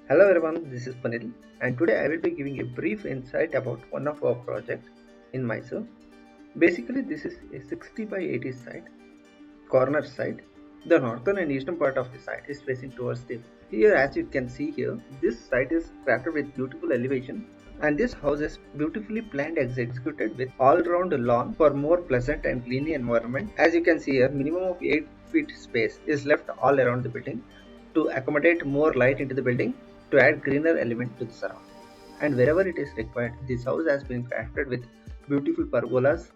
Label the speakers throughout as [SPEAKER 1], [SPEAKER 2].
[SPEAKER 1] Hello everyone, this is Panil, and today I will be giving a brief insight about one of our projects in Mysore. Basically, this is a 60 by 80 site, corner site. The northern and eastern part of the site is facing towards the here. As you can see here, this site is crafted with beautiful elevation, and this house is beautifully planned and executed with all-round lawn for more pleasant and clean environment. As you can see here, minimum of 8 feet space is left all around the building to accommodate more light into the building to add greener element to the surrounding. And wherever it is required, this house has been crafted with beautiful pergolas,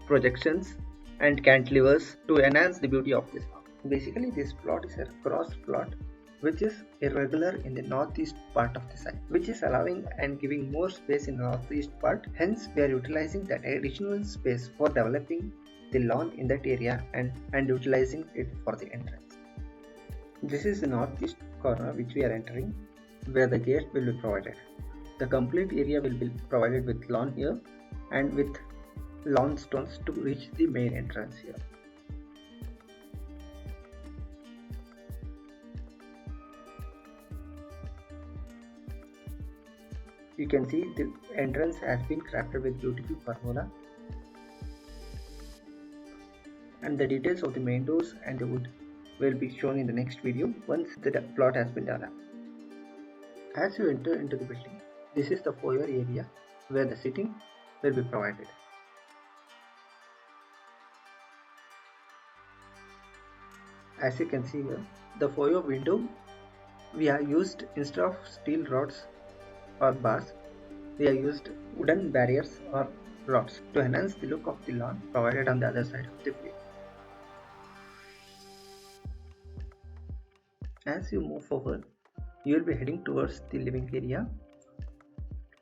[SPEAKER 1] projections, and cantilevers to enhance the beauty of this house. Basically, this plot is a cross plot which is irregular in the northeast part of the site, which is allowing and giving more space in the northeast part. Hence, we are utilizing that additional space for developing the lawn in that area and utilizing it for the entrance. This is the northeast corner which we are entering, where the gate will be provided. The complete area will be provided with lawn here and with lawn stones to reach the main entrance here. You can see the entrance has been crafted with beautiful pergola, and the details of the main doors and the wood will be shown in the next video once the plot has been developed. As you enter into the building, this is the foyer area where the seating will be provided. As you can see here, the foyer window we have used, instead of steel rods or bars, we have used wooden barriers or rods to enhance the look of the lawn provided on the other side of the field. As you move forward, you will be heading towards the living area,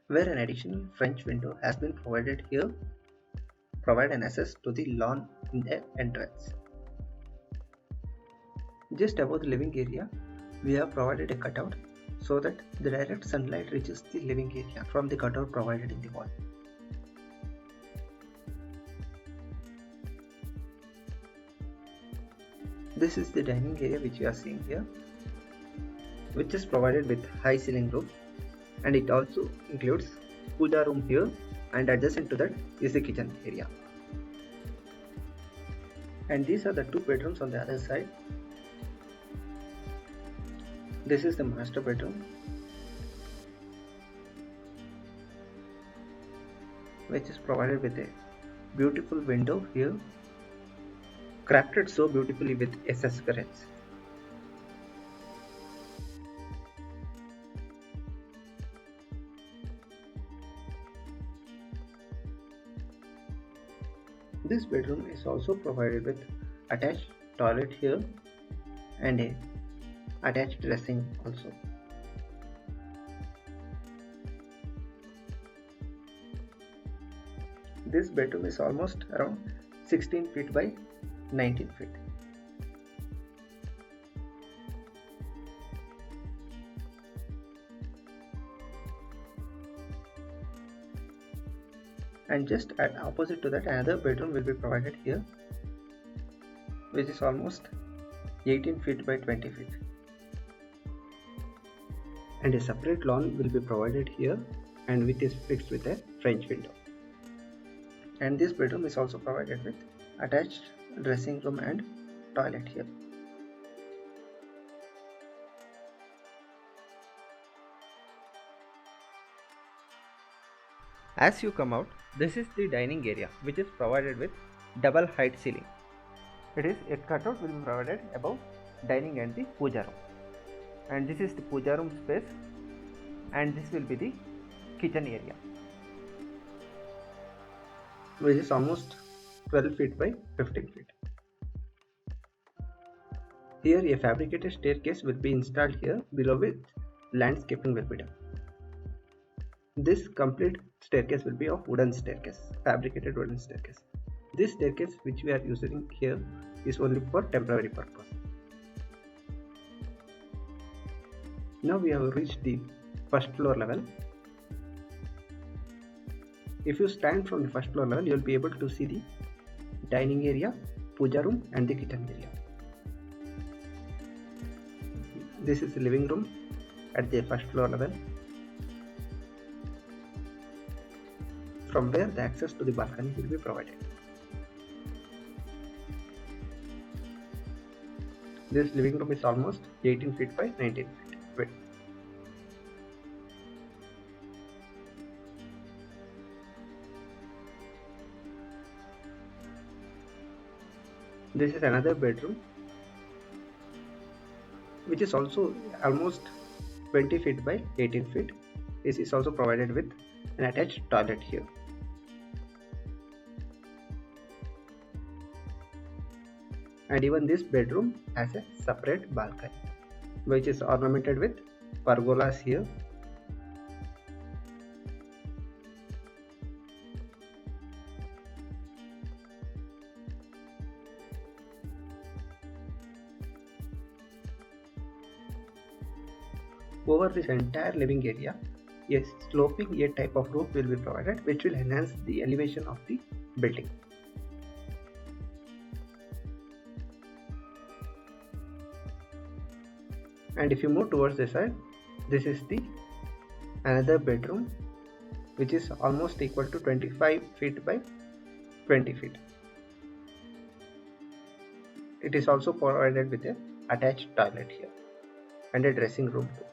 [SPEAKER 1] where an additional French window has been provided here, provide an access to the lawn in the entrance. Just above the living area, we have provided a cutout so that the direct sunlight reaches the living area from the cutout provided in the wall. This is the dining area which you are seeing here, which is provided with high ceiling roof, and it also includes puja room here, and adjacent to that is the kitchen area. And these are the two bedrooms on the other side. This is the master bedroom, which is provided with a beautiful window here, crafted so beautifully with SS curtains. This bedroom is also provided with attached toilet here and a attached dressing also. This bedroom is almost around 16 feet by 19 feet. And just at opposite to that, another bedroom will be provided here, which is almost 18 feet by 20 feet. And a separate lawn will be provided here, and which is fixed with a French window. And this bedroom is also provided with attached dressing room and toilet here. As you come out, this is the dining area, which is provided with double height ceiling. It is a cutout will be provided above dining and the puja room. And this is the puja room space, and this will be the kitchen area, which is almost 12 feet by 15 feet. Here a fabricated staircase will be installed here, below which landscaping will be done. This complete staircase will be of wooden staircase, fabricated wooden staircase. This staircase which we are using here is only for temporary purpose. Now we have reached the first floor level. If you stand from the first floor level, you will be able to see the dining area, puja room and the kitchen area. This is the living room at the first floor level, from where the access to the balcony will be provided. This living room is almost 18 feet by 19 feet width. This is another bedroom, which is also almost 20 feet by 18 feet. This is also provided with an attached toilet here. And even this bedroom has a separate balcony, which is ornamented with pergolas here. Over this entire living area, a sloping A type of roof will be provided, which will enhance the elevation of the building. And if you move towards the side, this is the another bedroom, which is almost equal to 25 feet by 20 feet. It is also provided with a attached toilet here and a dressing room too.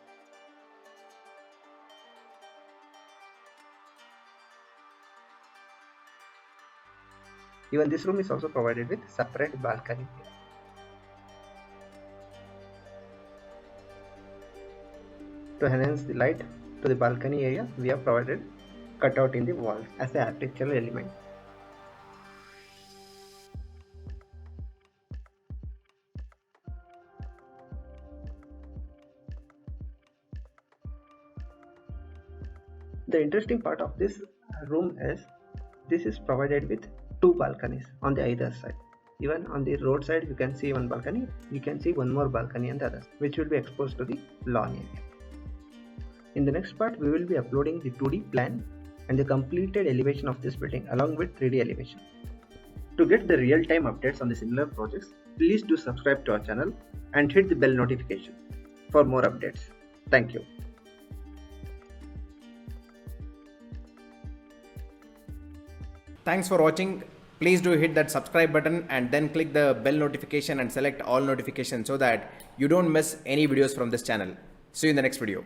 [SPEAKER 1] Even this room is also provided with separate balcony here. To enhance the light to the balcony area, we have provided cutout in the walls as an architectural element. The interesting part of this room is this is provided with two balconies on the either side. Even on the road side, you can see one balcony. You can see one more balcony on the other side, which will be exposed to the lawn area. In the next part, we will be uploading the 2D plan and the completed elevation of this building along with 3D elevation. To get the real-time updates on the similar projects, please do subscribe to our channel and hit the bell notification for more updates. Thank you.
[SPEAKER 2] Thanks for watching. Please do hit that subscribe button and then click the bell notification and select all notifications so that you don't miss any videos from this channel. See you in the next video.